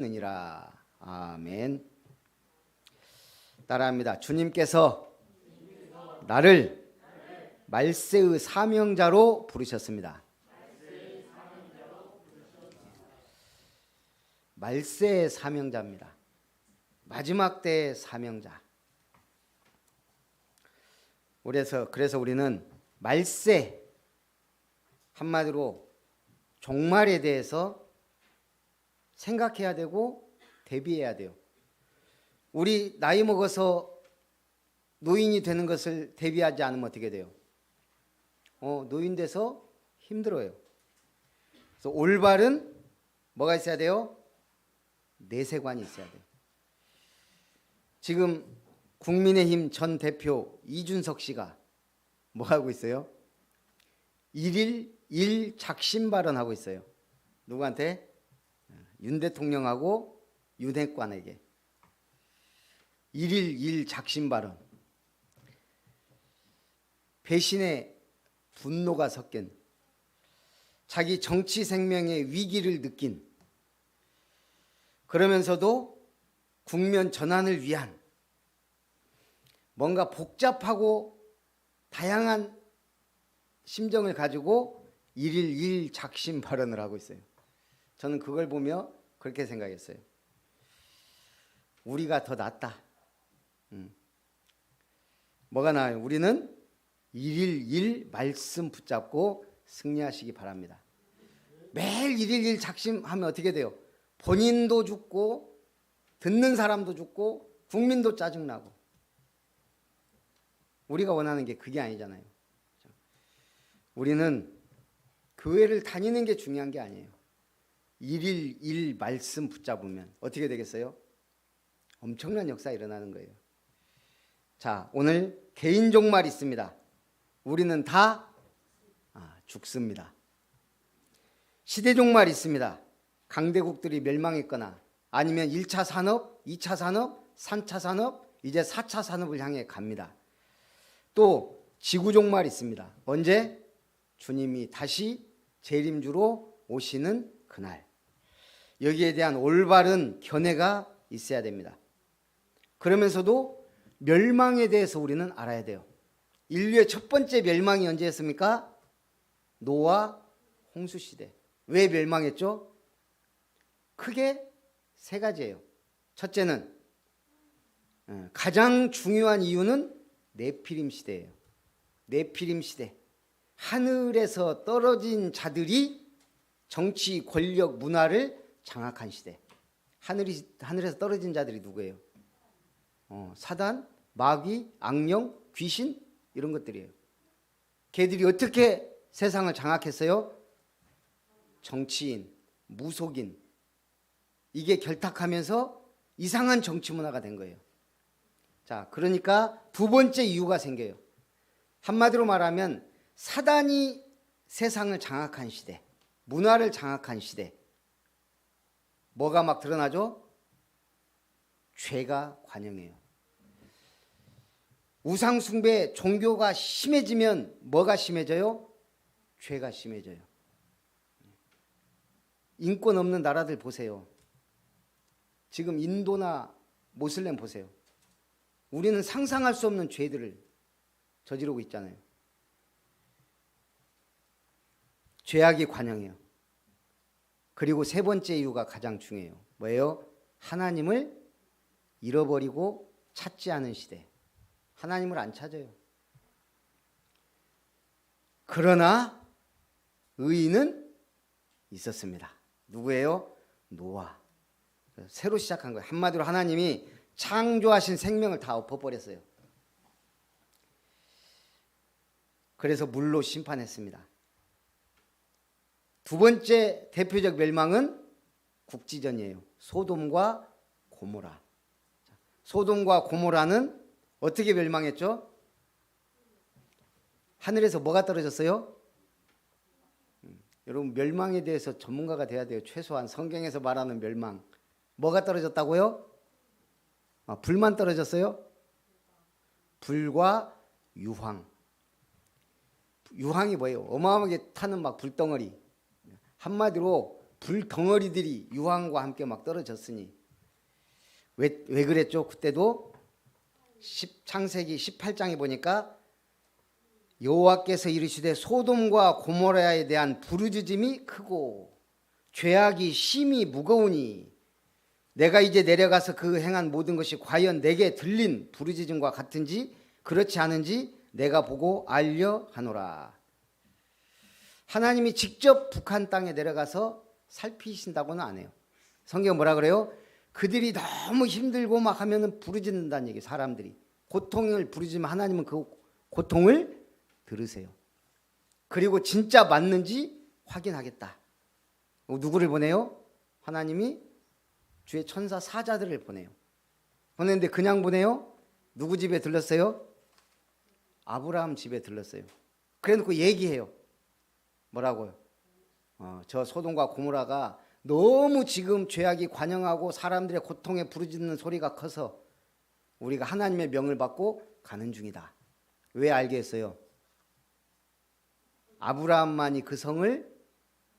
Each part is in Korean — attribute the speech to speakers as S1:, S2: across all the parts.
S1: 느니라. 아멘. 따라합니다. 주님께서 나를 말세의 사명자로 부르셨습니다. 말세의 사명자입니다. 마지막 때의 사명자. 그래서 우리는 말세, 한마디로 종말에 대해서 생각해야 되고 대비해야 돼요. 우리 나이 먹어서 노인이 되는 것을 대비하지 않으면 어떻게 돼요? 노인 돼서 힘들어요. 그래서 올바른 뭐가 있어야 돼요? 내세관이 있어야 돼요. 지금 국민의힘 전 대표 이준석 씨가 뭐 하고 있어요? 일일 일 작심 발언하고 있어요. 누구한테? 윤 대통령하고 윤핵관에게. 일일 일 작심 발언. 배신의 분노가 섞인, 자기 정치 생명의 위기를 느낀, 그러면서도 국면 전환을 위한 뭔가 복잡하고 다양한 심정을 가지고 일일 일 작심 발언을 하고 있어요. 저는 그걸 보며 그렇게 생각했어요. 우리가 더 낫다. 뭐가 나아요? 우리는 일일 일 말씀 붙잡고 승리하시기 바랍니다. 매일 일일 일 작심하면 어떻게 돼요? 본인도 죽고 듣는 사람도 죽고 국민도 짜증나고. 우리가 원하는 게 그게 아니잖아요. 우리는 교회를 다니는 게 중요한 게 아니에요. 일일 일 말씀 붙잡으면 어떻게 되겠어요? 엄청난 역사 일어나는 거예요. 자, 오늘 개인 종말 있습니다. 우리는 다 죽습니다. 시대 종말 있습니다. 강대국들이 멸망했거나 아니면 1차 산업, 2차 산업, 3차 산업, 이제 4차 산업을 향해 갑니다. 또 지구 종말 있습니다. 언제? 주님이 다시 재림주로 오시는 그날. 여기에 대한 올바른 견해가 있어야 됩니다. 그러면서도 멸망에 대해서 우리는 알아야 돼요. 인류의 첫 번째 멸망이 언제였습니까? 노아 홍수 시대. 왜 멸망했죠? 크게 세 가지예요. 첫째는, 가장 중요한 이유는 네피림 시대예요. 네피림 시대. 하늘에서 떨어진 자들이 정치, 권력, 문화를 장악한 시대. 하늘에서 떨어진 자들이 누구예요? 사단, 마귀, 악령, 귀신, 이런 것들이에요. 걔들이 어떻게 세상을 장악했어요? 정치인, 무속인, 이게 결탁하면서 이상한 정치 문화가 된 거예요. 자, 그러니까 두 번째 이유가 생겨요. 한마디로 말하면 사단이 세상을 장악한 시대, 문화를 장악한 시대. 뭐가 막 드러나죠? 죄가 관영해요. 우상숭배, 종교가 심해지면 뭐가 심해져요? 죄가 심해져요. 인권 없는 나라들 보세요. 지금 인도나 모슬렘 보세요. 우리는 상상할 수 없는 죄들을 저지르고 있잖아요. 죄악이 관영해요. 그리고 세 번째 이유가 가장 중요해요. 뭐예요? 하나님을 잃어버리고 찾지 않은 시대. 하나님을 안 찾아요. 그러나 의인은 있었습니다. 누구예요? 노아. 새로 시작한 거예요. 한마디로 하나님이 창조하신 생명을 다 엎어버렸어요. 그래서 물로 심판했습니다. 두 번째 대표적 멸망은 국지전이에요. 소돔과 고모라. 소돔과 고모라는 어떻게 멸망했죠? 하늘에서 뭐가 떨어졌어요? 여러분, 멸망에 대해서 전문가가 돼야 돼요. 최소한 성경에서 말하는 멸망. 뭐가 떨어졌다고요? 불만 떨어졌어요? 불과 유황. 유황이 뭐예요? 어마어마하게 타는 막 불덩어리. 한마디로 불 덩어리들이 유황과 함께 막 떨어졌으니 왜 그랬죠? 그때도 창세기 18장에 보니까 여호와께서 이르시되 소돔과 고모라에 대한 부르짖음이 크고 죄악이 심히 무거우니 내가 이제 내려가서 그 행한 모든 것이 과연 내게 들린 부르짖음과 같은지 그렇지 않은지 내가 보고 알려 하노라. 하나님이 직접 북한 땅에 내려가서 살피신다고는 안 해요. 성경 뭐라 그래요? 그들이 너무 힘들고 막 하면은 부르짖는다는 얘기. 사람들이 고통을 부르짖으면 하나님은 그 고통을 들으세요. 그리고 진짜 맞는지 확인하겠다. 누구를 보내요? 하나님이 주의 천사 사자들을 보내요. 보내는데 그냥 보내요? 누구 집에 들렀어요? 아브라함 집에 들렀어요. 그래놓고 얘기해요. 뭐라고요? 저 소돔과 고모라가 너무 지금 죄악이 관영하고 사람들의 고통에 부르짖는 소리가 커서 우리가 하나님의 명을 받고 가는 중이다. 왜 알게 했어요? 아브라함만이 그 성을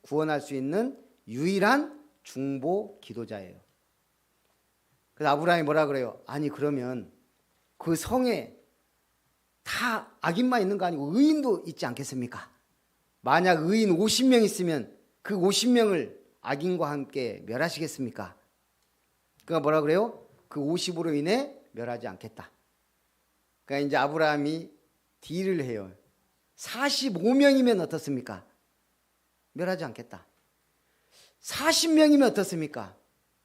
S1: 구원할 수 있는 유일한 중보 기도자예요. 그래서 아브라함이 뭐라 그래요? 아니 그러면 그 성에 다 악인만 있는 거 아니고 의인도 있지 않겠습니까? 만약 의인 50명 있으면 그 50명을 악인과 함께 멸하시겠습니까? 그러니까 뭐라 그래요? 그 50으로 인해 멸하지 않겠다. 그러니까 이제 아브라함이 딜을 해요. 45명이면 어떻습니까? 멸하지 않겠다. 40명이면 어떻습니까?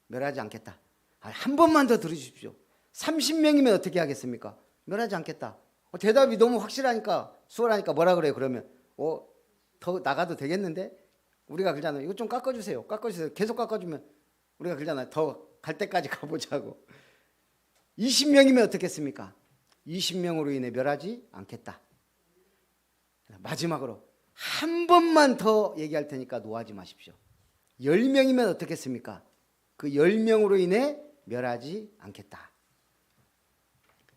S1: 멸하지 않겠다. 한 번만 더 들으십시오. 30명이면 어떻게 하겠습니까? 멸하지 않겠다. 대답이 너무 확실하니까 수월하니까 뭐라 그래요? 그러면 더 나가도 되겠는데? 우리가 그러잖아요. 이거 좀 깎아주세요. 깎아주세요. 계속 깎아주면 우리가 그러잖아요. 더 갈 때까지 가보자고. 20명이면 어떻겠습니까? 20명으로 인해 멸하지 않겠다. 마지막으로 한 번만 더 얘기할 테니까 노하지 마십시오. 10명이면 어떻겠습니까? 그 10명으로 인해 멸하지 않겠다.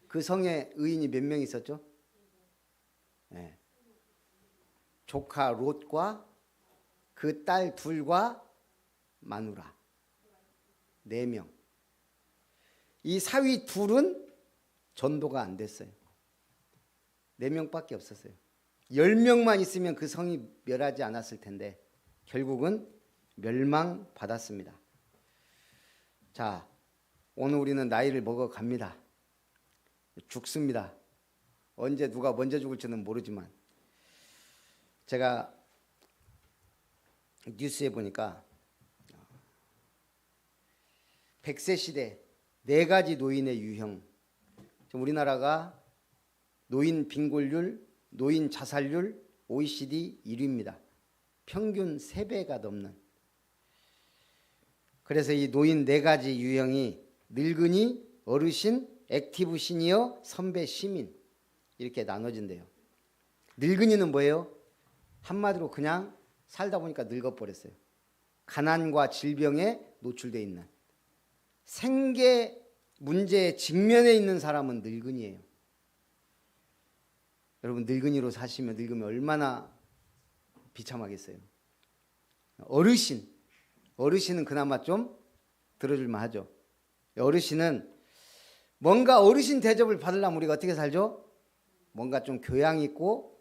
S1: 그 성에 의인이 몇 명 있었죠? 네. 조카 롯과 그 딸 둘과 마누라 4명. 이 사위 둘은 전도가 안 됐어요. 4명밖에 없었어요. 10명만 있으면 그 성이 멸하지 않았을 텐데 결국은 멸망받았습니다. 자, 오늘 우리는 나이를 먹어갑니다. 죽습니다. 언제 누가 먼저 죽을지는 모르지만 제가 뉴스에 보니까 100세 시대 4가지 노인의 유형. 우리나라가 노인 빈곤율, 노인 자살률 OECD 1위입니다. 평균 3배가 넘는. 그래서 이 노인 4가지 유형이 늙은이, 어르신, 액티브 시니어, 선배 시민 이렇게 나눠진대요. 늙은이는 뭐예요? 한마디로 그냥 살다 보니까 늙어버렸어요. 가난과 질병에 노출되어 있는 생계 문제에 직면해 있는 사람은 늙은이에요. 여러분 늙은이로 사시면 늙으면 얼마나 비참하겠어요. 어르신은 그나마 좀 들어줄만 하죠. 어르신은 뭔가 어르신 대접을 받으려면 우리가 어떻게 살죠? 뭔가 좀 교양 있고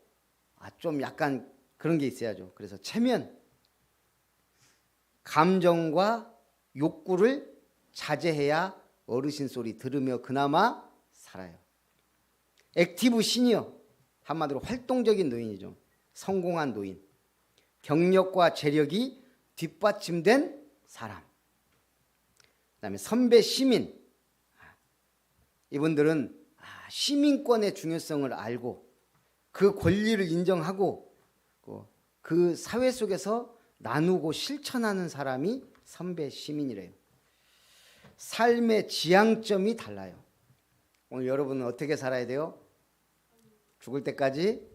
S1: 좀 약간 그런 게 있어야죠. 그래서 체면, 감정과 욕구를 자제해야 어르신 소리 들으며 그나마 살아요. 액티브 시니어, 한마디로 활동적인 노인이죠. 성공한 노인, 경력과 재력이 뒷받침된 사람. 그다음에 선배 시민, 이분들은 시민권의 중요성을 알고 그 권리를 인정하고 그 사회 속에서 나누고 실천하는 사람이 선배 시민이래요. 삶의 지향점이 달라요. 오늘 여러분은 어떻게 살아야 돼요? 죽을 때까지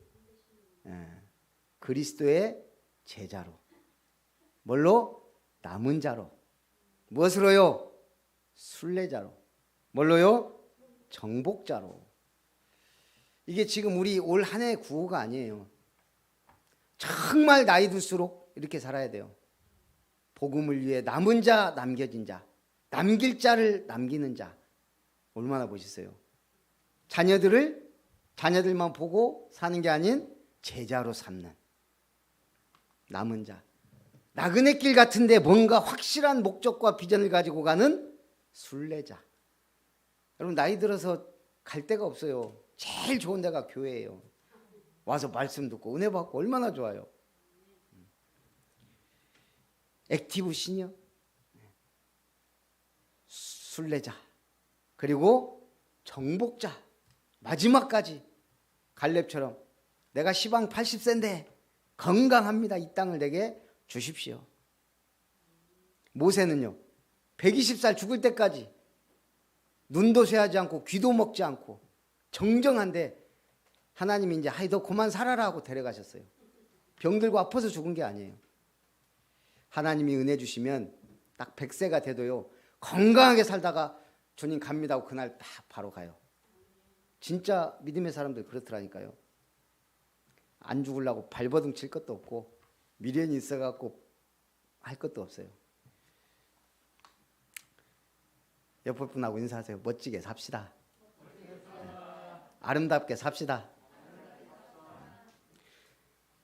S1: 그리스도의 제자로. 뭘로? 남은 자로. 무엇으로요? 순례자로. 뭘로요? 정복자로. 이게 지금 우리 올 한 해의 구호가 아니에요. 정말 나이 들수록 이렇게 살아야 돼요. 복음을 위해 남은 자, 남겨진 자, 남길 자를 남기는 자. 얼마나 멋있어요. 자녀들만 보고 사는 게 아닌 제자로 삼는 남은 자. 나그네 길 같은데 뭔가 확실한 목적과 비전을 가지고 가는 순례자. 여러분 나이 들어서 갈 데가 없어요. 제일 좋은 데가 교회예요. 와서 말씀 듣고 은혜 받고 얼마나 좋아요. 액티브 시니어, 순례자, 그리고 정복자. 마지막까지 갈렙처럼 내가 시방 80세인데 건강합니다. 이 땅을 내게 주십시오. 모세는요 120살 죽을 때까지 눈도 쇠하지 않고 귀도 먹지 않고 정정한데 하나님이 이제 너 그만 살아라 하고 데려가셨어요. 병들고 아파서 죽은 게 아니에요. 하나님이 은혜 주시면 딱 100세가 돼도요 건강하게 살다가 주님 갑니다 하고 그날 딱 바로 가요. 진짜 믿음의 사람들 그렇더라니까요. 안 죽으려고 발버둥 칠 것도 없고 미련이 있어갖고 할 것도 없어요. 옆에 분하고 인사하세요. 멋지게 삽시다. 아름답게 삽시다.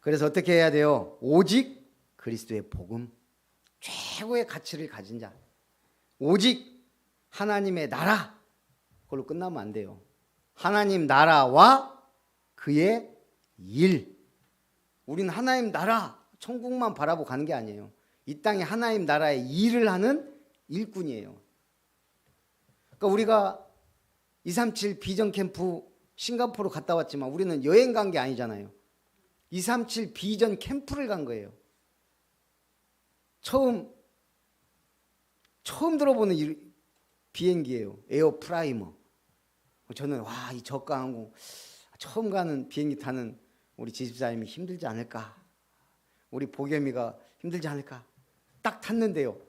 S1: 그래서 어떻게 해야 돼요? 오직 그리스도의 복음, 최고의 가치를 가진 자, 오직 하나님의 나라, 그걸로 끝나면 안 돼요. 하나님 나라와 그의 일. 우린 하나님 나라, 천국만 바라보고 가는 게 아니에요. 이 땅에 하나님 나라의 일을 하는 일꾼이에요. 그러니까 우리가 237 비전 캠프 싱가포르 갔다 왔지만 우리는 여행 간 게 아니잖아요. 237 비전 캠프를 간 거예요. 처음 들어보는 비행기예요. 에어 프라이머. 저는 이 저가 항공 처음 가는 비행기 타는 우리 지집사님이 힘들지 않을까, 우리 보겸이가 힘들지 않을까 딱 탔는데요.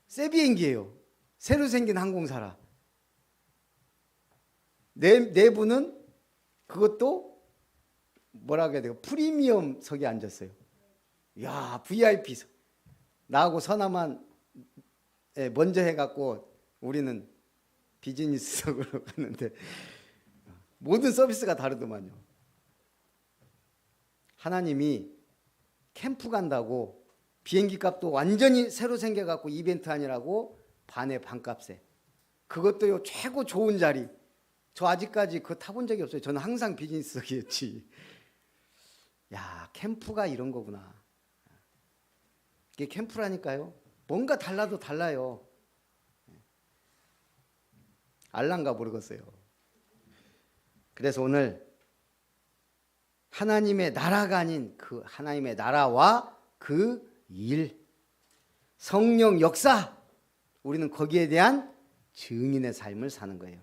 S1: 새 비행기예요. 새로 생긴 항공사라. 내부는 그것도 뭐라고 해야 돼요? 프리미엄석에 앉았어요. 이야, VIP석. 나하고 서나만 먼저 해갖고 우리는 비즈니스석으로 갔는데 모든 서비스가 다르더만요. 하나님이 캠프 간다고 비행기 값도 완전히 새로 생겨갖고 이벤트 아니라고 반에 반값에, 그것도요 최고 좋은 자리. 저 아직까지 그거 타본 적이 없어요. 저는 항상 비즈니스석이었지. 야, 캠프가 이런 거구나. 이게 캠프라니까요. 뭔가 달라도 달라요. 알란가 모르겠어요. 그래서 오늘 하나님의 나라가 아닌 그 하나님의 나라와 그 일, 성령 역사, 우리는 거기에 대한 증인의 삶을 사는 거예요.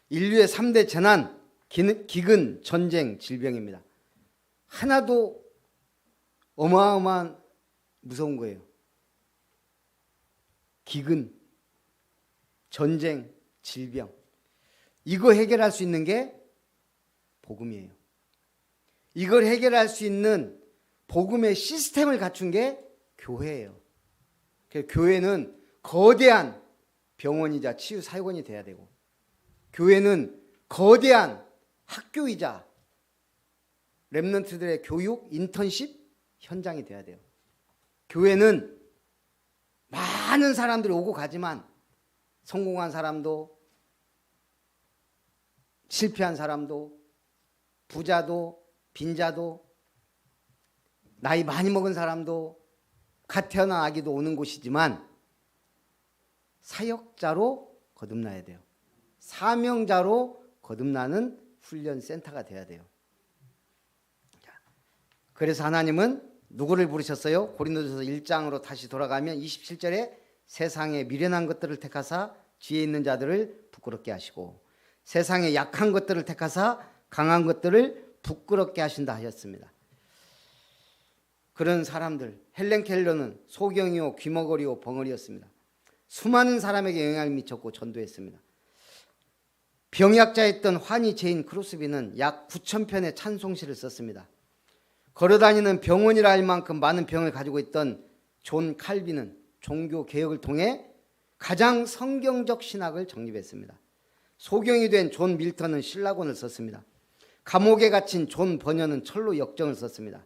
S1: 인류의 3대 재난, 기근, 전쟁, 질병입니다. 하나도 어마어마한 무서운 거예요. 기근, 전쟁, 질병. 이거 해결할 수 있는 게 복음이에요. 이걸 해결할 수 있는 복음의 시스템을 갖춘 게 교회예요. 교회는 거대한 병원이자 치유 사역원이 돼야 되고, 교회는 거대한 학교이자 렘넌트들의 교육, 인턴십 현장이 돼야 돼요. 교회는 많은 사람들이 오고 가지만 성공한 사람도, 실패한 사람도, 부자도, 빈자도, 나이 많이 먹은 사람도, 갓 태어난 아기도 오는 곳이지만 사역자로 거듭나야 돼요. 사명자로 거듭나는 훈련센터가 돼야 돼요. 그래서 하나님은 누구를 부르셨어요? 고린도전서 1장으로 다시 돌아가면 27절에 세상에 미련한 것들을 택하사 지혜 있는 자들을 부끄럽게 하시고 세상에 약한 것들을 택하사 강한 것들을 부끄럽게 하신다 하셨습니다. 그런 사람들, 헬렌 켈러는 소경이요 귀머거리요 벙어리였습니다. 수많은 사람에게 영향을 미쳤고 전도했습니다. 병약자였던 환희 제인 크로스비는 약 9,000편의 찬송시를 썼습니다. 걸어다니는 병원이라 할 만큼 많은 병을 가지고 있던 존 칼빈은 종교 개혁을 통해 가장 성경적 신학을 정립했습니다. 소경이 된 존 밀턴은 신라곤을 썼습니다. 감옥에 갇힌 존 버녀는 철로 역정을 썼습니다.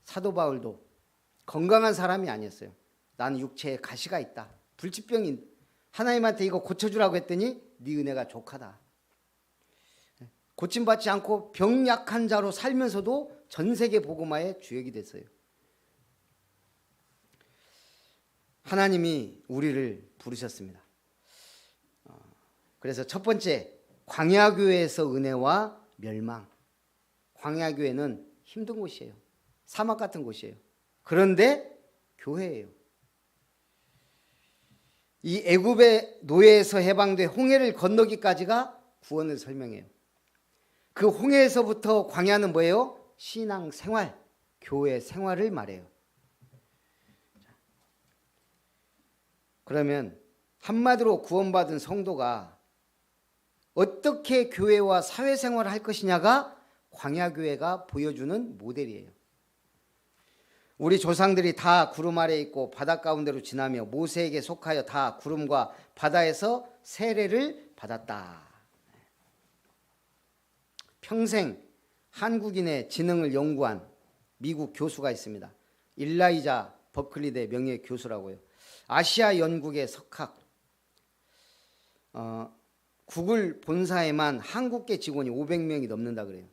S1: 사도 바울도 건강한 사람이 아니었어요. 나는 육체에 가시가 있다. 불치병인 하나님한테 이거 고쳐주라고 했더니 네 은혜가 족하다. 고침받지 않고 병약한 자로 살면서도 전 세계 복음화의 주역이 됐어요. 하나님이 우리를 부르셨습니다. 그래서 첫 번째, 광야교회에서 은혜와 멸망. 광야교회는 힘든 곳이에요. 사막 같은 곳이에요. 그런데 교회예요. 이 애굽의 노예에서 해방돼 홍해를 건너기까지가 구원을 설명해요. 그 홍해에서부터 광야는 뭐예요? 신앙 생활, 교회 생활을 말해요. 그러면 한마디로 구원받은 성도가 어떻게 교회와 사회생활을 할 것이냐가 광야교회가 보여주는 모델이에요. 우리 조상들이 다 구름 아래에 있고 바다 가운데로 지나며 모세에게 속하여 다 구름과 바다에서 세례를 받았다. 평생 한국인의 지능을 연구한 미국 교수가 있습니다. 일라이자 버클리대 명예 교수라고요. 아시아 연구계 석학. 구글 본사에만 한국계 직원이 500명이 넘는다 그래요.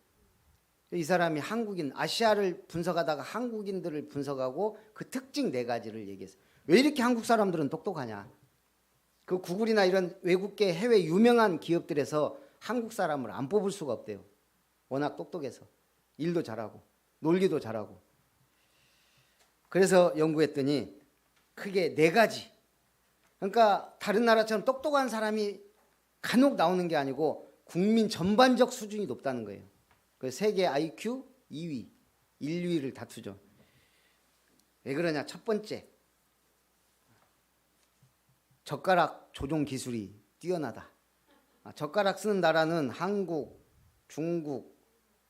S1: 이 사람이 한국인, 아시아를 분석하다가 한국인들을 분석하고 그 특징 4가지를 얘기했어요. 왜 이렇게 한국 사람들은 똑똑하냐? 그 구글이나 이런 외국계 해외 유명한 기업들에서 한국 사람을 안 뽑을 수가 없대요. 워낙 똑똑해서. 일도 잘하고 놀기도 잘하고. 그래서 연구했더니 크게 4가지. 그러니까 다른 나라처럼 똑똑한 사람이 간혹 나오는 게 아니고 국민 전반적 수준이 높다는 거예요. 그 세계 IQ 2위, 1, 2위를 다투죠. 왜 그러냐? 첫 번째, 젓가락 조종 기술이 뛰어나다. 젓가락 쓰는 나라는 한국, 중국,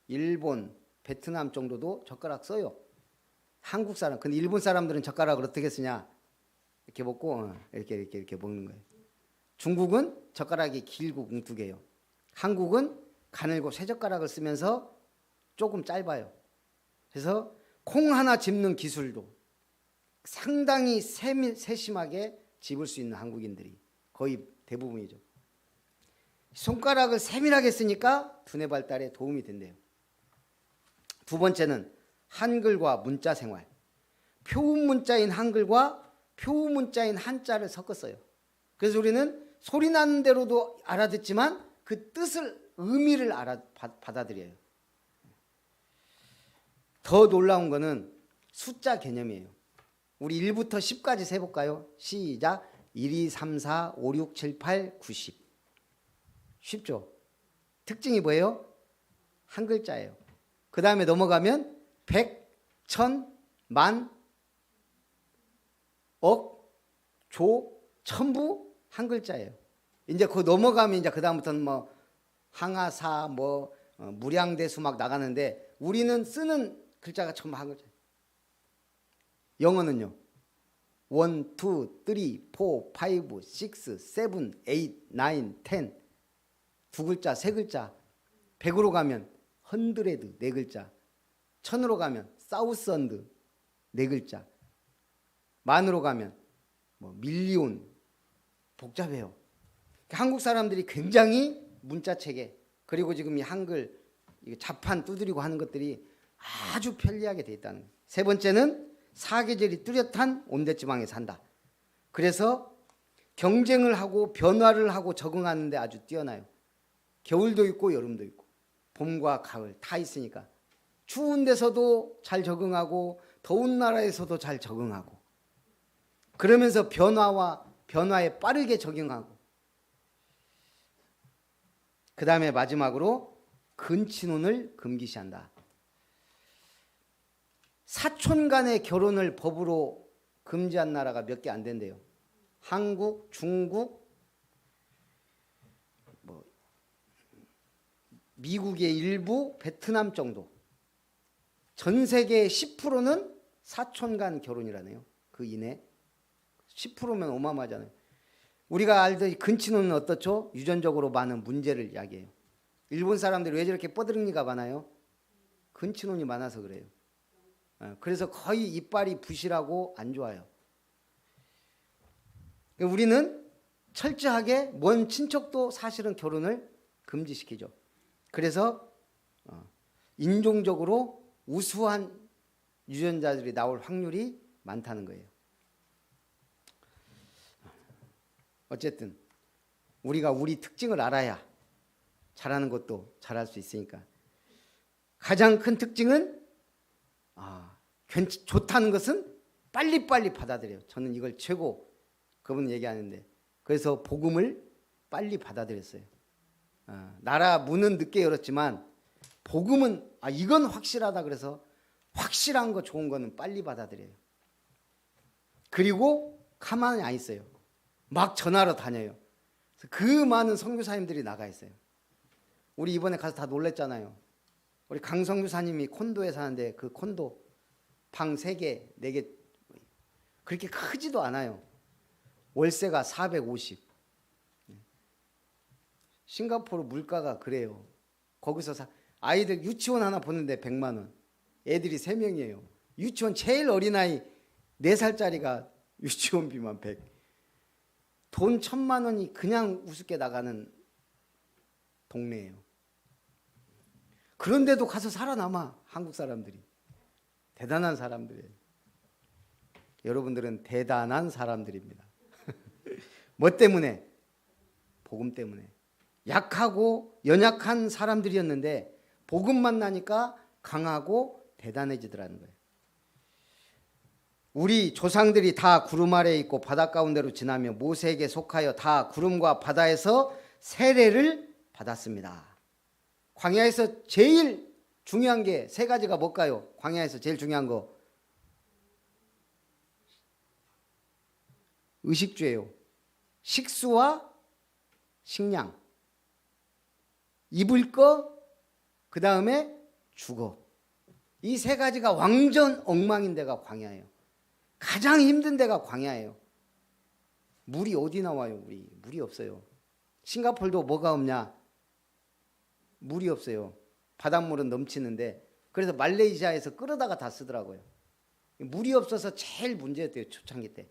S1: 일본, 베트남 정도도 젓가락 써요. 한국 사람. 근데 일본 사람들은 젓가락을 어떻게 쓰냐? 이렇게 먹고 이렇게 먹는 거예요. 중국은 젓가락이 길고 뭉툭해요. 한국은 가늘고 쇠젓가락을 쓰면서 조금 짧아요. 그래서 콩 하나 집는 기술도 상당히 세심하게 집을 수 있는 한국인들이 거의 대부분이죠. 손가락을 세밀하게 쓰니까 두뇌 발달에 도움이 된대요. 두 번째는 한글과 문자 생활. 표음 문자인 한글과 표음 문자인 한자를 섞었어요. 그래서 우리는 소리 나는 대로도 알아듣지만 그 뜻을, 의미를 받아들여요. 더 놀라운 거는 숫자 개념이에요. 우리 1부터 10까지 세볼까요? 시작. 1, 2, 3, 4, 5, 6, 7, 8, 9, 10. 쉽죠? 특징이 뭐예요? 한 글자예요. 그 다음에 넘어가면 100, 1000, 만, 억, 조, 천부 한 글자예요. 이제 그 넘어가면 이제 그 다음부터는 뭐 항하사, 무량대수 막 나가는데 우리는 쓰는 글자가 전부 한 글자예요. 영어는요. 1, 2, 3, 4, 5, 6, 7, 8, 9, 10. 두 글자, 세 글자. 100으로 가면 헌드레드, 네 글자. 1000으로 가면 사우선드, 네 글자. 만으로 가면 밀리온, 복잡해요. 한국 사람들이 굉장히 문자체계, 그리고 지금 이 한글 자판 두드리고 하는 것들이 아주 편리하게 돼 있다는 거예요. 세 번째는 사계절이 뚜렷한 온대지방에 산다. 그래서 경쟁을 하고 변화를 하고 적응하는 데 아주 뛰어나요. 겨울도 있고 여름도 있고 봄과 가을 다 있으니까 추운 데서도 잘 적응하고 더운 나라에서도 잘 적응하고 그러면서 변화에 빠르게 적응하고 그 다음에 마지막으로 근친혼을 금기시한다. 사촌 간의 결혼을 법으로 금지한 나라가 몇 개 안 된대요. 한국, 중국, 미국의 일부, 베트남 정도. 전 세계의 10%는 사촌 간 결혼이라네요. 그 이내 10%면 어마어마하잖아요. 우리가 알듯이 근친혼은 어떻죠? 유전적으로 많은 문제를 이야기해요. 일본 사람들이 왜 저렇게 뻐드렁니가 많아요? 근친혼이 많아서 그래요. 그래서 거의 이빨이 부실하고 안 좋아요. 우리는 철저하게 먼 친척도 사실은 결혼을 금지시키죠. 그래서 인종적으로 우수한 유전자들이 나올 확률이 많다는 거예요. 어쨌든 우리가 우리 특징을 알아야 잘하는 것도 잘할 수 있으니까. 가장 큰 특징은 좋다는 것은 빨리빨리 받아들여요. 저는 이걸 최고 그분 얘기하는데 그래서 복음을 빨리 받아들였어요. 나라 문은 늦게 열었지만 복음은 이건 확실하다 그래서 확실한 거 좋은 거는 빨리 받아들여요. 그리고 가만히 안 있어요. 막 전하러 다녀요. 그 많은 선교사님들이 나가 있어요. 우리 이번에 가서 다 놀랬잖아요. 우리 강 선교사님이 콘도에 사는데 그 콘도 방 3개, 4개 그렇게 크지도 않아요. 월세가 450. 싱가포르 물가가 그래요. 거기서 아이들 유치원 하나 보는데 100만 원. 애들이 3명이에요. 유치원 제일 어린아이 4살짜리가 유치원비만 100. 돈 1000만 원이 그냥 우습게 나가는 동네예요. 그런데도 가서 살아남아 한국 사람들이. 대단한 사람들이에요. 여러분들은 대단한 사람들입니다. 뭐 때문에? 복음 때문에. 약하고 연약한 사람들이었는데 복음 만나니까 강하고 대단해지더라는 거예요. 우리 조상들이 다 구름 아래에 있고 바다 가운데로 지나며 모세에게 속하여 다 구름과 바다에서 세례를 받았습니다. 광야에서 제일 중요한 게 3가지가 뭘까요? 광야에서 제일 중요한 거 의식주예요. 식수와 식량. 입을 거, 그 다음에 주거. 이 3가지가 완전 엉망인 데가 광야예요. 가장 힘든 데가 광야예요. 물이 어디 나와요? 물이 없어요. 싱가포르도 뭐가 없냐? 물이 없어요. 바닷물은 넘치는데 그래서 말레이시아에서 끌어다가 다 쓰더라고요. 물이 없어서 제일 문제였대요. 초창기 때.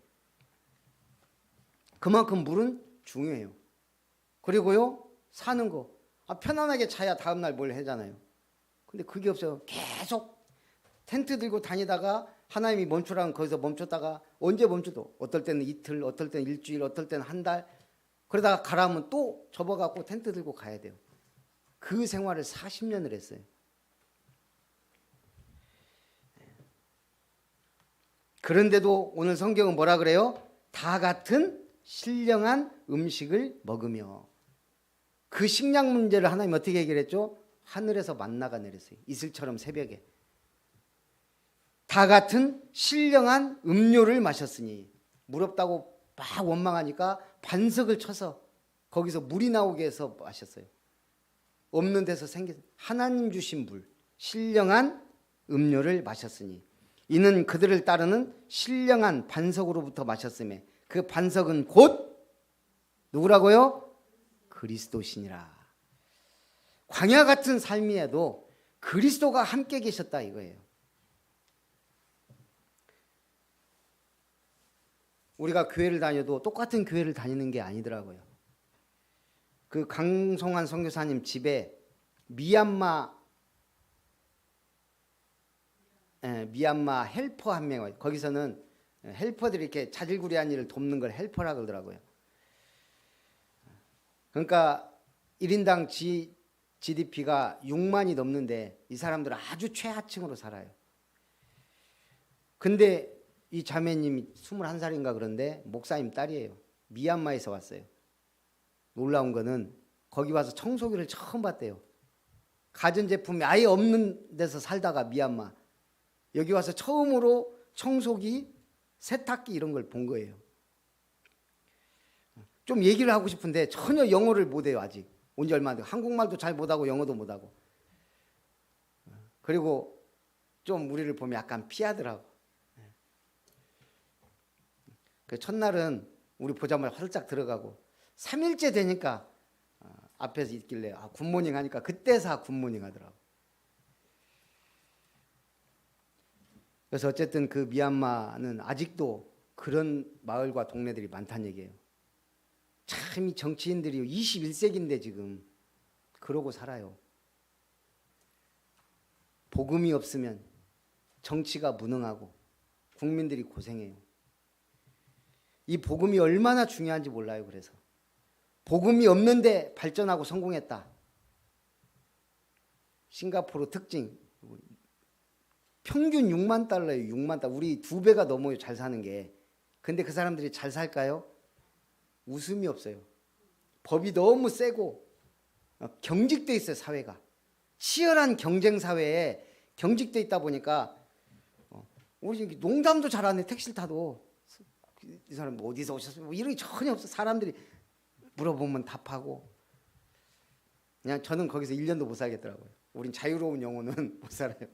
S1: 그만큼 물은 중요해요. 그리고요 사는 거 편안하게 자야 다음날 뭘 하잖아요. 근데 그게 없어요. 계속 텐트 들고 다니다가 하나님이 멈추라면 거기서 멈췄다가 언제 멈춰도 어떨 때는 이틀, 어떨 때는 일주일, 어떨 때는 한 달 그러다가 가라면 또 접어갖고 텐트 들고 가야 돼요. 그 생활을 40년을 했어요. 그런데도 오늘 성경은 뭐라 그래요? 다 같은 신령한 음식을 먹으며. 그 식량 문제를 하나님 어떻게 해결했죠? 하늘에서 만나가 내렸어요. 이슬처럼 새벽에. 다 같은 신령한 음료를 마셨으니. 물 없다고 막 원망하니까 반석을 쳐서 거기서 물이 나오게 해서 마셨어요. 없는 데서 생긴 하나님 주신 물, 신령한 음료를 마셨으니 이는 그들을 따르는 신령한 반석으로부터 마셨으며 그 반석은 곧 누구라고요? 그리스도시니라. 광야 같은 삶이에도 그리스도가 함께 계셨다 이거예요. 우리가 교회를 다녀도 똑같은 교회를 다니는 게 아니더라고요. 그 강성환 선교사님 집에 미얀마 헬퍼 한 명 와요. 거기서는 헬퍼들이 이렇게 자질구레한 일을 돕는 걸 헬퍼라 그러더라고요. 그러니까 1인당 GDP가 6만이 넘는데 이 사람들은 아주 최하층으로 살아요. 근데 이 자매님이 21살인가 그런데 목사님 딸이에요. 미얀마에서 왔어요. 놀라운 거는 거기 와서 청소기를 처음 봤대요. 가전제품이 아예 없는 데서 살다가 미얀마 여기 와서 처음으로 청소기, 세탁기 이런 걸 본 거예요. 좀 얘기를 하고 싶은데 전혀 영어를 못해요. 아직 온 지 얼마 안 돼요. 한국말도 잘 못하고 영어도 못하고. 그리고 좀 우리를 보면 약간 피하더라고. 그 첫날은 우리 보자마자 활짝 들어가고 3일째 되니까 앞에서 있길래 굿모닝 하니까 그때서 굿모닝 하더라고. 그래서 어쨌든 그 미얀마는 아직도 그런 마을과 동네들이 많다는 얘기예요. 참 이 정치인들이 21세기인데 지금 그러고 살아요. 복음이 없으면 정치가 무능하고 국민들이 고생해요. 이 복음이 얼마나 중요한지 몰라요. 그래서 복음이 없는데 발전하고 성공했다. 싱가포르 특징 평균 6만 달러예요. 6만 달러. 우리 2배가 넘어요. 잘 사는 게. 근데 그 사람들이 잘 살까요? 웃음이 없어요. 법이 너무 세고 경직돼 있어요. 사회가. 치열한 경쟁 사회에 경직돼 있다 보니까 우리 농담도 잘 안 해. 택시를 타도 이 사람 어디서 오셨어요? 뭐 이런 게 전혀 없어. 사람들이 물어보면 답하고 그냥 저는 거기서 1년도 못 살겠더라고요. 우린 자유로운 영혼은 못 살아요.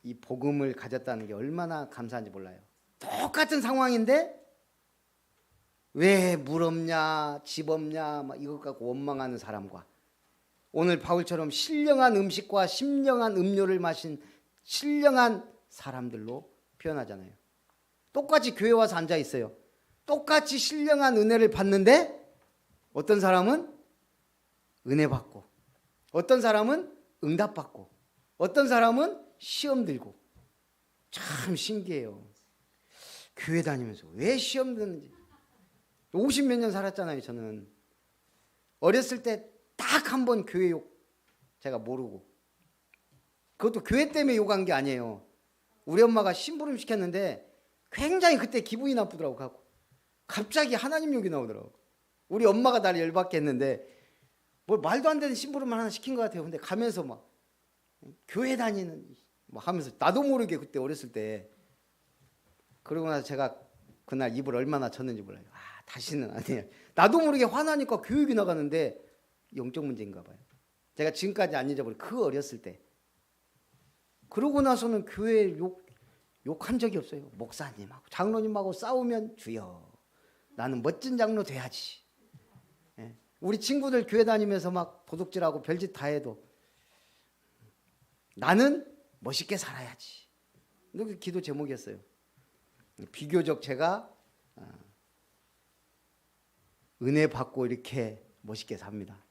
S1: 이 복음을 가졌다는 게 얼마나 감사한지 몰라요. 똑같은 상황인데 왜 물 없냐 집 없냐 막 이것 갖고 원망하는 사람과 오늘 바울처럼 신령한 음식과 신령한 음료를 마신 신령한 사람들로 표현하잖아요. 똑같이 교회 와서 앉아 있어요. 똑같이 신령한 은혜를 받는데 어떤 사람은 은혜 받고 어떤 사람은 응답 받고 어떤 사람은 시험 들고 참 신기해요. 교회 다니면서 왜 시험 드는지 50몇 년 살았잖아요. 저는 어렸을 때 딱 한 번 교회 욕 제가 모르고 그것도 교회 때문에 욕한 게 아니에요. 우리 엄마가 심부름 시켰는데 굉장히 그때 기분이 나쁘더라고. 갖고 갑자기 하나님 욕이 나오더라고. 우리 엄마가 나를 열받게 했는데 뭐 말도 안 되는 심부름을 하나 시킨 것 같아요. 근데 가면서 막 교회 다니는 뭐 하면서 나도 모르게 그때 어렸을 때 그러고 나서 제가 그날 입을 얼마나 쳤는지 몰라요. 다시는 아니에요. 나도 모르게 화나니까 교육이 나가는데 영적 문제인가 봐요. 제가 지금까지 안 잊어버려요. 그 어렸을 때. 그러고 나서는 교회 욕한 적이 없어요. 목사님하고 장로님하고 싸우면 주여 나는 멋진 장로 돼야지. 예. 우리 친구들 교회 다니면서 막 도둑질하고 별짓 다 해도 나는 멋있게 살아야지. 그 기도 제목이었어요. 비교적 제가 은혜 받고 이렇게 멋있게 삽니다.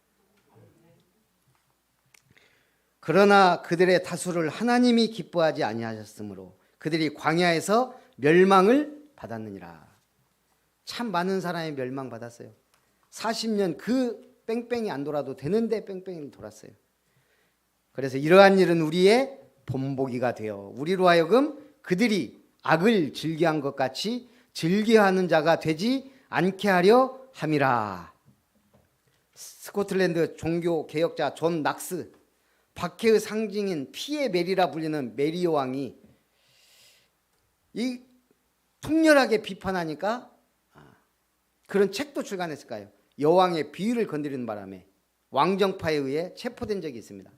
S1: 그러나 그들의 다수를 하나님이 기뻐하지 아니하셨으므로 그들이 광야에서 멸망을 받았느니라. 참 많은 사람이 멸망받았어요. 40년 그 뺑뺑이 안 돌아도 되는데 뺑뺑이를 돌았어요. 그래서 이러한 일은 우리의 본보기가 되어 우리로 하여금 그들이 악을 즐겨한 것 같이 즐겨하는 자가 되지 않게 하려 함이라. 스코틀랜드 종교 개혁자 존 낙스, 박해의 상징인 피의 메리라 불리는 메리 여왕이 이 통렬하게 비판하니까 그런 책도 출간했을까요? 여왕의 비위를 건드리는 바람에 왕정파에 의해 체포된 적이 있습니다.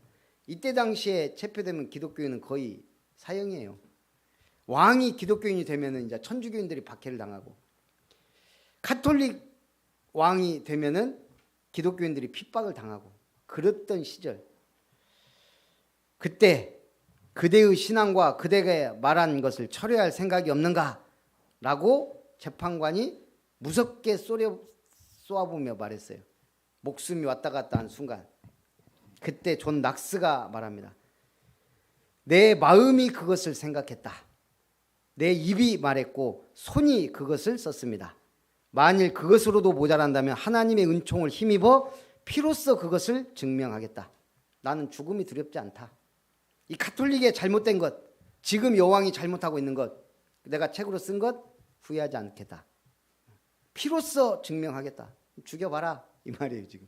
S1: 이때 당시에 체포되면 기독교인은 거의 사형이에요. 왕이 기독교인이 되면은 이제 천주교인들이 박해를 당하고 가톨릭 왕이 되면은 기독교인들이 핍박을 당하고 그랬던 시절. 그때 그대의 신앙과 그대가 말한 것을 철회할 생각이 없는가라고 재판관이 무섭게 쏘아보며 말했어요. 목숨이 왔다 갔다 한 순간 그때 존 낙스가 말합니다. 내 마음이 그것을 생각했다. 내 입이 말했고 손이 그것을 썼습니다. 만일 그것으로도 모자란다면 하나님의 은총을 힘입어 피로써 그것을 증명하겠다. 나는 죽음이 두렵지 않다. 이 가톨릭의 잘못된 것, 지금 여왕이 잘못하고 있는 것, 내가 책으로 쓴 것 후회하지 않겠다. 피로써 증명하겠다. 죽여봐라 이 말이에요. 지금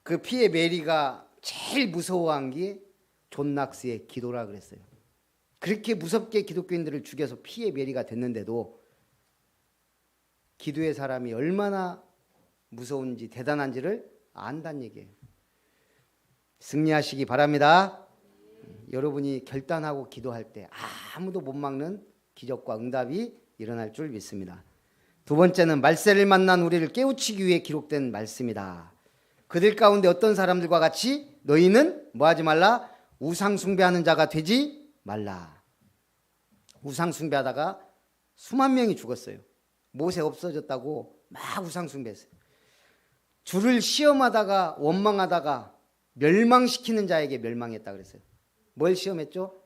S1: 그 피의 메리가 제일 무서워한 게 존 낙스의 기도라 그랬어요. 그렇게 무섭게 기독교인들을 죽여서 피의 메리가 됐는데도 기도의 사람이 얼마나 무서운지 대단한지를 안다는 얘기예요. 승리하시기 바랍니다. 여러분이 결단하고 기도할 때 아무도 못 막는 기적과 응답이 일어날 줄 믿습니다. 두 번째는 말세를 만난 우리를 깨우치기 위해 기록된 말씀이다. 그들 가운데 어떤 사람들과 같이 너희는 뭐하지 말라? 우상 숭배하는 자가 되지 말라. 우상 숭배하다가 수만 명이 죽었어요. 모세 없어졌다고 막 우상 숭배했어요. 주를 시험하다가 원망하다가 멸망시키는 자에게 멸망했다 그랬어요. 뭘 시험했죠?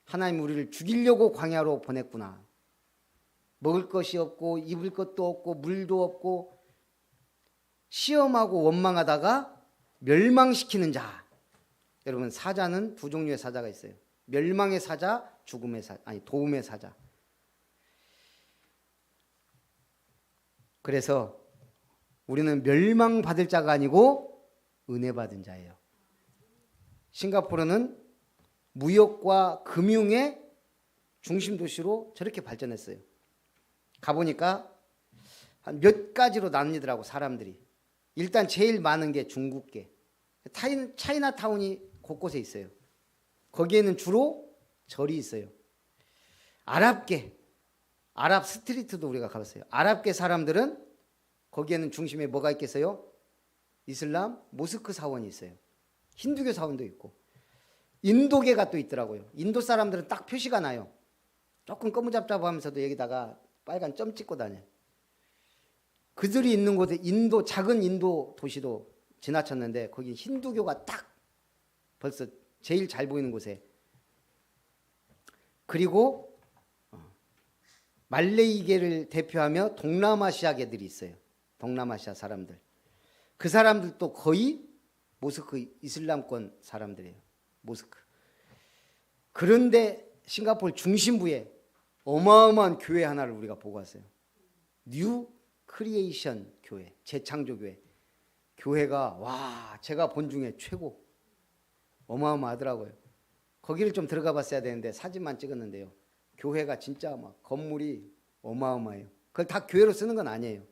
S1: 하나님 우리를 죽이려고 광야로 보냈구나. 먹을 것이 없고 입을 것도 없고 물도 없고 시험하고 원망하다가 멸망시키는 자. 여러분 사자는 두 종류의 사자가 있어요. 멸망의 사자, 죽음의 사자, 아니 도움의 사자. 그래서 우리는 멸망받을 자가 아니고 은혜받은 자예요. 싱가포르는 무역과 금융의 중심 도시로 저렇게 발전했어요. 가보니까 한 몇 가지로 나뉘더라고 사람들이. 일단 제일 많은 게 중국계. 차이나타운이 곳곳에 있어요. 거기에는 주로 절이 있어요. 아랍계, 아랍 스트리트도 우리가 가봤어요. 아랍계 사람들은 거기에는 중심에 뭐가 있겠어요? 이슬람, 모스크 사원이 있어요. 힌두교 사원도 있고. 인도계가 또 있더라고요. 인도 사람들은 딱 표시가 나요. 조금 꺼무잡잡하면서도 여기다가 빨간 점 찍고 다녀요. 그들이 있는 곳에 작은 인도 도시도 지나쳤는데 거기 힌두교가 딱 벌써 제일 잘 보이는 곳에. 그리고 말레이계를 대표하며 동남아시아계들이 있어요. 동남아시아 사람들. 그 사람들도 거의 모스크 이슬람권 사람들이에요. 모스크. 그런데 싱가포르 중심부에 어마어마한 교회 하나를 우리가 보고 왔어요. 뉴 크리에이션 교회, 재창조 교회. 교회가 와 제가 본 중에 최고 어마어마하더라고요. 거기를 좀 들어가 봤어야 되는데 사진만 찍었는데요. 교회가 진짜 막 건물이 어마어마해요. 그걸 다 교회로 쓰는 건 아니에요.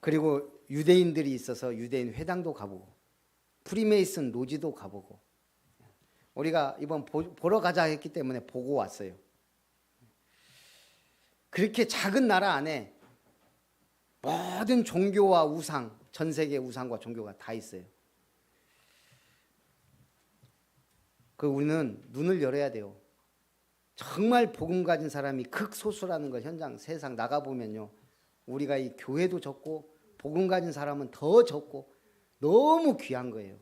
S1: 그리고 유대인들이 있어서 유대인 회당도 가보고 프리메이슨 로지도 가보고 우리가 이번 보러 가자 했기 때문에 보고 왔어요. 그렇게 작은 나라 안에 모든 종교와 우상, 전 세계 우상과 종교가 다 있어요. 우리는 눈을 열어야 돼요. 정말 복음 가진 사람이 극소수라는 걸 현장 세상 나가보면요. 우리가 이 교회도 적고 복음 가진 사람은 더 적고 너무 귀한 거예요.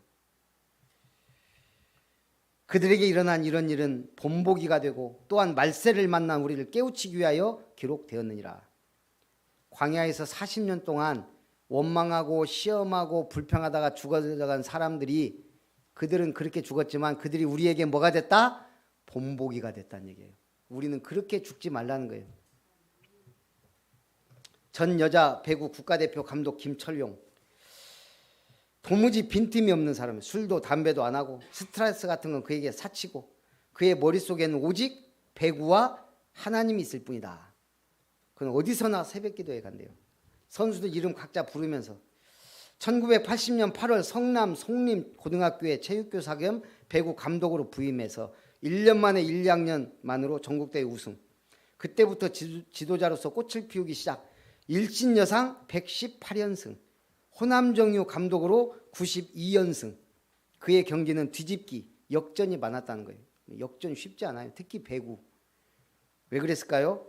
S1: 그들에게 일어난 이런 일은 본보기가 되고 또한 말세를 만난 우리를 깨우치기 위하여 기록되었느니라. 광야에서 40년 동안 원망하고 시험하고 불평하다가 죽어간 사람들이 그들은 그렇게 죽었지만 그들이 우리에게 뭐가 됐다? 본보기가 됐다는 얘기예요. 우리는 그렇게 죽지 말라는 거예요. 전 여자 배구 국가대표 감독 김철용. 도무지 빈틈이 없는 사람이에요. 술도 담배도 안 하고 스트레스 같은 건 그에게 사치고 그의 머릿속에는 오직 배구와 하나님이 있을 뿐이다. 그는 어디서나 새벽기도에 간대요. 선수들 이름 각자 부르면서 1980년 8월 성남 송림 고등학교에 체육교사 겸 배구 감독으로 부임해서 1년 만에 1, 2학년 만으로 전국대회 우승. 그때부터 지도자로서 꽃을 피우기 시작. 일신여상 118연승. 호남정유 감독으로 92연승. 그의 경기는 뒤집기, 역전이 많았다는 거예요. 역전이 쉽지 않아요. 특히 배구. 왜 그랬을까요?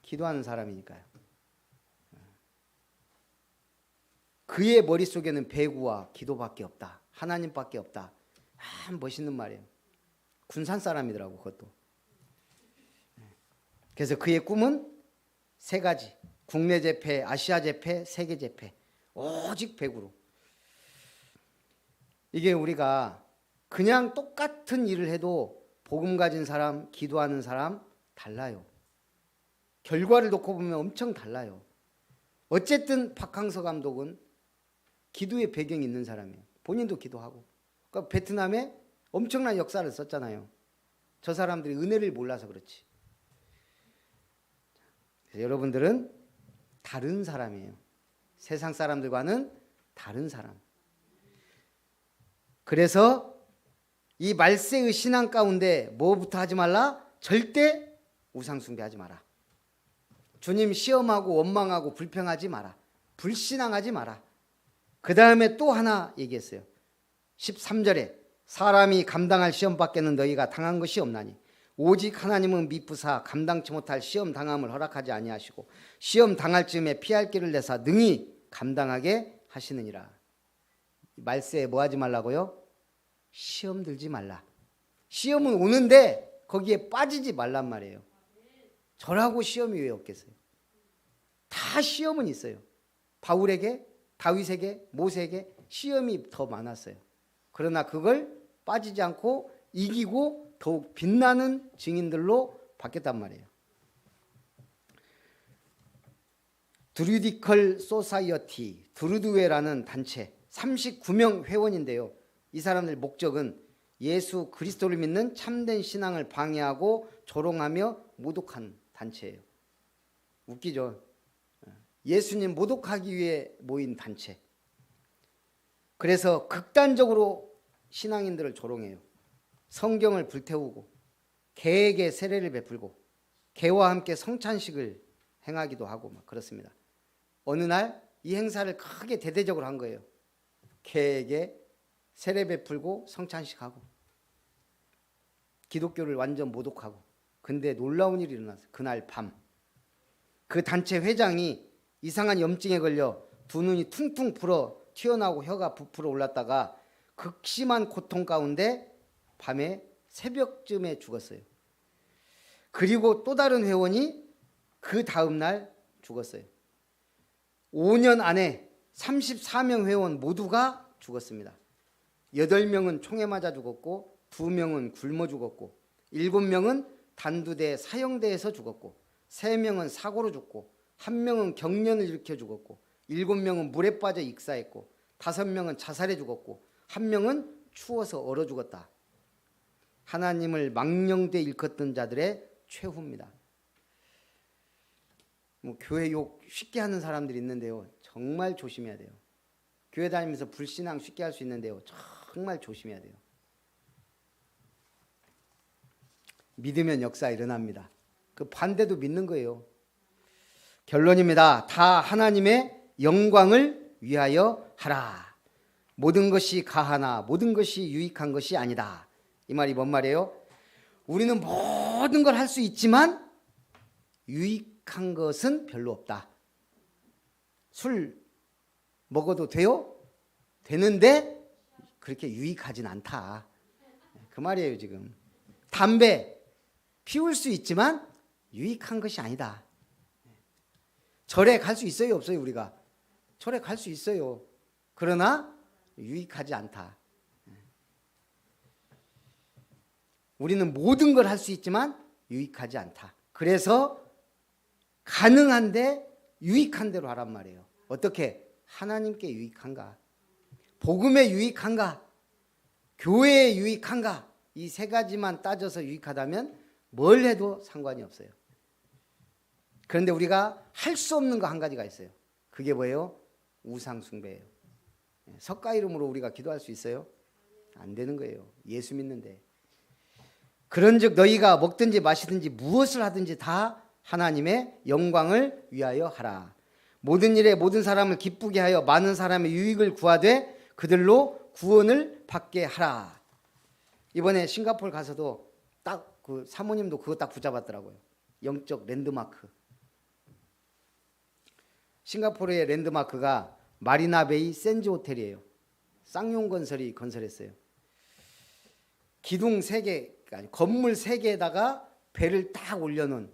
S1: 기도하는 사람이니까요. 그의 머릿속에는 배구와 기도밖에 없다. 하나님밖에 없다. 멋있는 말이에요. 군산 사람이더라고 그것도. 그래서 그의 꿈은 세 가지. 국내 재패, 아시아 재패, 세계 재패. 오직 배구로. 이게 우리가 그냥 똑같은 일을 해도 복음 가진 사람, 기도하는 사람 달라요. 결과를 놓고 보면 엄청 달라요. 어쨌든 박항서 감독은 기도의 배경이 있는 사람이에요. 본인도 기도하고. 그러니까 베트남에 엄청난 역사를 썼잖아요. 저 사람들이 은혜를 몰라서 그렇지. 그래서 여러분들은 다른 사람이에요. 세상 사람들과는 다른 사람. 그래서 이 말세의 신앙 가운데 뭐부터 하지 말라? 절대 우상숭배하지 마라. 주님 시험하고 원망하고 불평하지 마라. 불신앙하지 마라. 그 다음에 또 하나 얘기했어요. 13절에 사람이 감당할 시험 밖에는 너희가 당한 것이 없나니 오직 하나님은 미쁘사 감당치 못할 시험 당함을 허락하지 아니하시고 시험 당할 즈음에 피할 길을 내사 능히 감당하게 하시느니라. 말세에 뭐 하지 말라고요? 시험 들지 말라. 시험은 오는데 거기에 빠지지 말란 말이에요. 저라고 시험이 왜 없겠어요? 다 시험은 있어요. 바울에게, 다윗에게, 모세에게 시험이 더 많았어요. 그러나 그걸 빠지지 않고 이기고 더욱 빛나는 증인들로 바뀌었단 말이에요. 드루디컬 소사이어티, 드루드웨라는 단체 39명 회원인데요. 이 사람들 목적은 예수 그리스도를 믿는 참된 신앙을 방해하고 조롱하며 모독한 단체예요. 웃기죠? 예수님 모독하기 위해 모인 단체. 그래서 극단적으로 신앙인들을 조롱해요. 성경을 불태우고 개에게 세례를 베풀고 개와 함께 성찬식을 행하기도 하고 막 그렇습니다. 어느 날 이 행사를 크게 대대적으로 한 거예요. 개에게 세례 베풀고 성찬식하고 기독교를 완전 모독하고. 근데 놀라운 일이 일어났어요. 그날 밤 그 단체 회장이 이상한 염증에 걸려 두 눈이 퉁퉁 불어 튀어나오고 혀가 부풀어 올랐다가 극심한 고통 가운데 밤에 새벽쯤에 죽었어요. 그리고 또 다른 회원이 그 다음 날 죽었어요. 5년 안에 34명 회원 모두가 죽었습니다. 8명은 총에 맞아 죽었고 2명은 굶어 죽었고 7명은 단두대 사형대에서 죽었고 3명은 사고로 죽고 1명은 경련을 일으켜 죽었고 7명은 물에 빠져 익사했고 5명은 자살해 죽었고 1명은 추워서 얼어 죽었다. 하나님을 망령되 일컫던 자들의 최후입니다. 뭐 교회 욕 쉽게 하는 사람들이 있는데요. 정말 조심해야 돼요. 교회 다니면서 불신앙 쉽게 할 수 있는데요. 정말 조심해야 돼요. 믿으면 역사 일어납니다. 그 반대도 믿는 거예요. 결론입니다. 다 하나님의 영광을 위하여 하라. 모든 것이 가하나 모든 것이 유익한 것이 아니다. 이 말이 뭔 말이에요? 우리는 모든 걸 할 수 있지만 유익한 것은 별로 없다. 술 먹어도 돼요? 되는데 그렇게 유익하진 않다. 그 말이에요 지금. 담배 피울 수 있지만 유익한 것이 아니다. 절에 갈 수 있어요 없어요 우리가? 절에 갈 수 있어요. 그러나 유익하지 않다. 우리는 모든 걸 할 수 있지만 유익하지 않다. 그래서 가능한데 유익한 대로 하란 말이에요. 어떻게? 하나님께 유익한가? 복음에 유익한가? 교회에 유익한가? 이 세 가지만 따져서 유익하다면 뭘 해도 상관이 없어요. 그런데 우리가 할 수 없는 거 한 가지가 있어요. 그게 뭐예요? 우상 숭배예요. 석가 이름으로 우리가 기도할 수 있어요? 안 되는 거예요. 예수 믿는데. 그런즉 너희가 먹든지 마시든지 무엇을 하든지 다 하나님의 영광을 위하여 하라. 모든 일에 모든 사람을 기쁘게 하여 많은 사람의 유익을 구하되 그들로 구원을 받게 하라. 이번에 싱가포르 가서도 딱 그 사모님도 그거 딱 붙잡았더라고요. 영적 랜드마크. 싱가포르의 랜드마크가 마리나베이 샌즈 호텔이에요. 쌍용건설이 건설했어요. 기둥 3개, 아니 건물 3개에다가 배를 딱 올려놓은.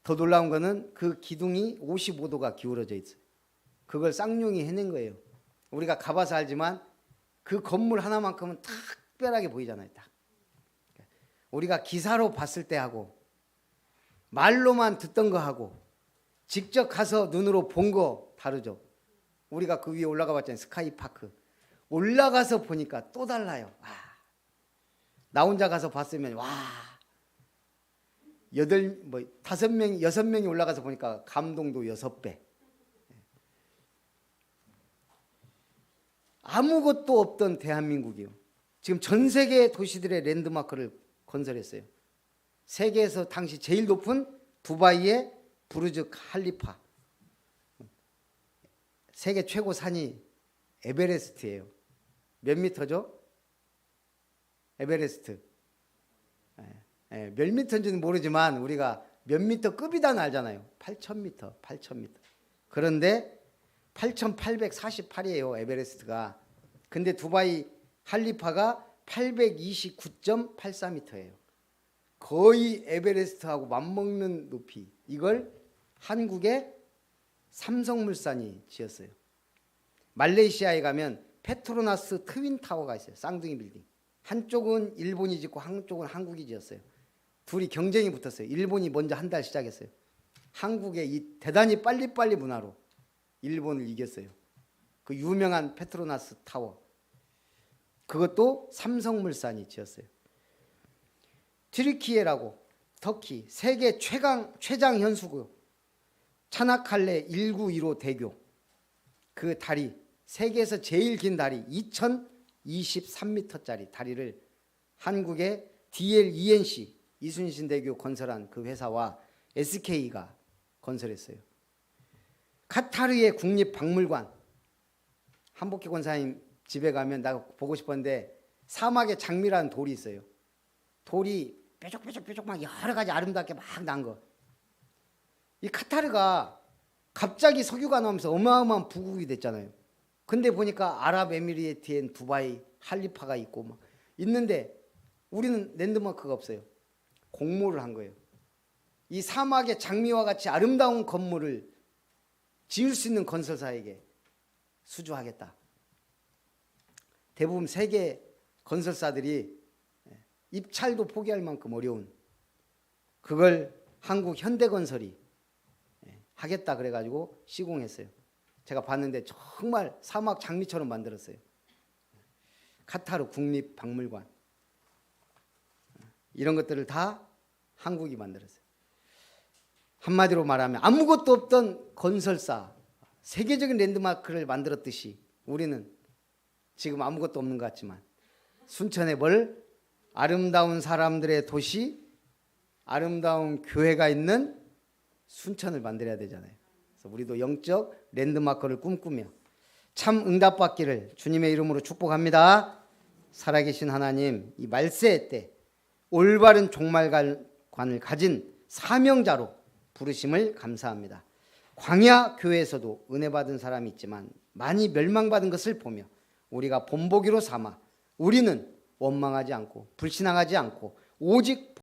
S1: 더 놀라운 거는 그 기둥이 55도가 기울어져 있어요. 그걸 쌍용이 해낸 거예요. 우리가 가봐서 알지만 그 건물 하나만큼은 특별하게 보이잖아요. 딱. 우리가 기사로 봤을 때 하고 말로만 듣던 거 하고 직접 가서 눈으로 본 거 다르죠. 우리가 그 위에 올라가 봤잖아요. 스카이파크. 올라가서 보니까 또 달라요. 와. 나 혼자 가서 봤으면 와. 5명, 6명이 올라가서 보니까 감동도 6배. 아무것도 없던 대한민국이요. 지금 전 세계 도시들의 랜드마크를 건설했어요. 세계에서 당시 제일 높은 두바이의 부르즈 칼리파. 세계 최고 산이 에베레스트예요. 몇 미터죠? 에베레스트. 몇 미터인지는 모르지만 우리가 몇 미터 급이다 알잖아요. 8,000미터, 8,000미터. 그런데 8,848이에요, 에베레스트가. 근데 두바이 할리파가 829.84m예요. 거의 에베레스트하고 맞먹는 높이. 이걸 한국의 삼성물산이 지었어요. 말레이시아에 가면 페트로나스 트윈타워가 있어요. 쌍둥이 빌딩. 한쪽은 일본이 짓고 한쪽은 한국이 지었어요. 둘이 경쟁이 붙었어요. 일본이 먼저 한 달 시작했어요. 한국의 이 대단히 빨리빨리 문화로 일본을 이겼어요. 그 유명한 페트로나스 타워. 그것도 삼성물산이 지었어요. 튀르키예라고 터키 세계 최장 현수구 차나칼레 1915 대교. 그 다리, 세계에서 제일 긴 다리 2023m짜리 다리를 한국의 DLENC 이순신대교 건설한 그 회사와 SK가 건설했어요. 카타르의 국립박물관. 한복희 권사님 집에 가면 나 보고 싶었는데 사막의 장미라는 돌이 있어요. 돌이 뾰족뾰족 막 여러 가지 아름답게 막 난 거. 이 카타르가 갑자기 석유가 나오면서 어마어마한 부국이 됐잖아요. 근데 보니까 아랍에미리트엔 두바이 할리파가 있고 막 있는데 우리는 랜드마크가 없어요. 공모를 한 거예요. 이 사막의 장미와 같이 아름다운 건물을 지을 수 있는 건설사에게 수주하겠다. 대부분 세계 건설사들이 입찰도 포기할 만큼 어려운 그걸 한국 현대건설이 하겠다 그래가지고 시공했어요. 제가 봤는데 정말 사막 장미처럼 만들었어요. 카타르 국립박물관. 이런 것들을 다 한국이 만들었어요. 한마디로 말하면 아무것도 없던 건설사, 세계적인 랜드마크를 만들었듯이 우리는 지금 아무것도 없는 것 같지만 순천에 뭘 아름다운 사람들의 도시, 아름다운 교회가 있는 순천을 만들어야 되잖아요. 그래서 우리도 영적 랜드마크를 꿈꾸며 참 응답받기를 주님의 이름으로 축복합니다. 살아계신 하나님, 이 말세 때 올바른 종말관을 가진 사명자로 부르심을 감사합니다. 광야 교회에서도 은혜 받은 사람이 있지만 많이 멸망받은 것을 보며 우리가 본보기로 삼아 우리는 원망하지 않고 불신앙하지 않고 오직